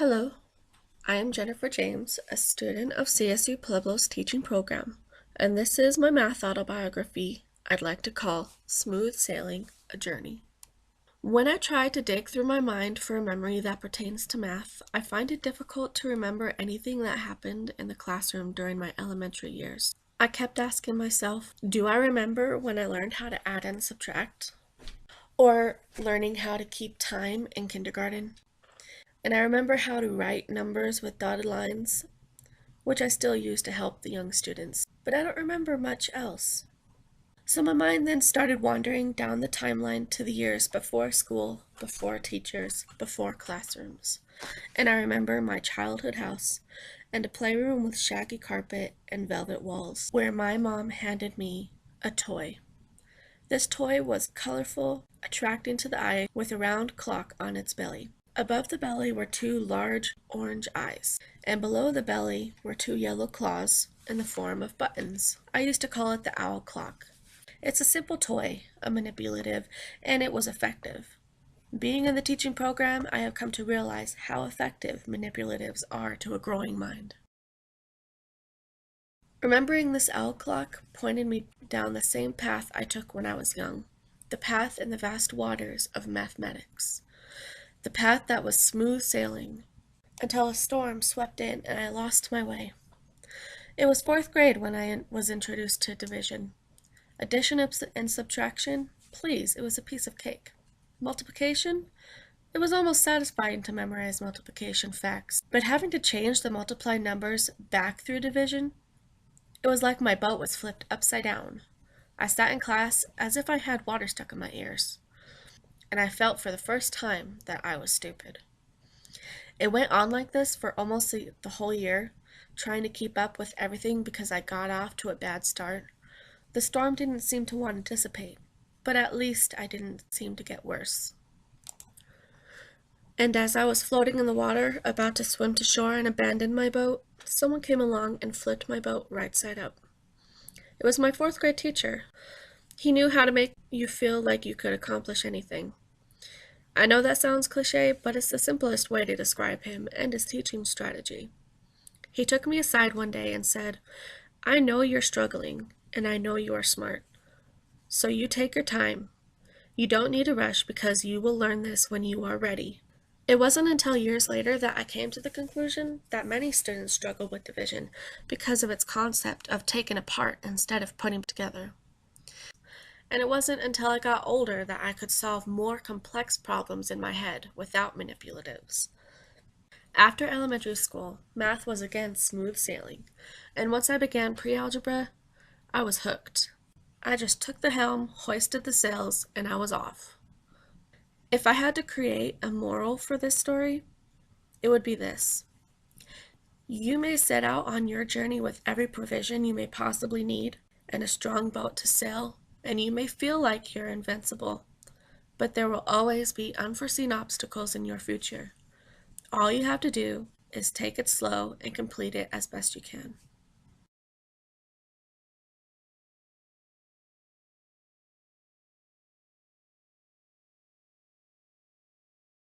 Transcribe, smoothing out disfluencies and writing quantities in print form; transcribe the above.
Hello, I am Jennifer James, a student of CSU Pueblo's teaching program, and this is my math autobiography I'd like to call Smooth Sailing, a Journey. When I try to dig through my mind for a memory that pertains to math, I find it difficult to remember anything that happened in the classroom during my elementary years. I kept asking myself, do I remember when I learned how to add and subtract? Or learning how to keep time in kindergarten? And I remember how to write numbers with dotted lines, which I still use to help the young students, but I don't remember much else. So my mind then started wandering down the timeline to the years before school, before teachers, before classrooms. And I remember my childhood house and a playroom with shaggy carpet and velvet walls, where my mom handed me a toy. This toy was colorful, attracting to the eye, with a round clock on its belly. Above the belly were two large orange eyes, and below the belly were two yellow claws in the form of buttons. I used to call it the owl clock. It's a simple toy, a manipulative, and it was effective. Being in the teaching program, I have come to realize how effective manipulatives are to a growing mind. Remembering this owl clock pointed me down the same path I took when I was young, the path in the vast waters of mathematics. The path that was smooth sailing, until a storm swept in and I lost my way. It was fourth grade when I was introduced to division. Addition and subtraction, please, it was a piece of cake. Multiplication, it was almost satisfying to memorize multiplication facts, but having to change the multiplied numbers back through division, it was like my boat was flipped upside down. I sat in class as if I had water stuck in my ears, and I felt for the first time that I was stupid. It went on like this for almost the whole year, trying to keep up with everything because I got off to a bad start. The storm didn't seem to want to dissipate, but at least I didn't seem to get worse. And as I was floating in the water, about to swim to shore and abandon my boat, someone came along and flipped my boat right side up. It was my fourth grade teacher. He knew how to make you feel like you could accomplish anything. I know that sounds cliche, but it's the simplest way to describe him and his teaching strategy. He took me aside one day and said, I know you're struggling, and I know you are smart. So you take your time. You don't need to rush because you will learn this when you are ready. It wasn't until years later that I came to the conclusion that many students struggle with division because of its concept of taking apart instead of putting together. And it wasn't until I got older that I could solve more complex problems in my head without manipulatives. After elementary school, math was again smooth sailing, and once I began pre-algebra, I was hooked. I just took the helm, hoisted the sails, and I was off. If I had to create a moral for this story, it would be this. You may set out on your journey with every provision you may possibly need and a strong boat to sail, and you may feel like you're invincible, but there will always be unforeseen obstacles in your future. All you have to do is take it slow and complete it as best you can.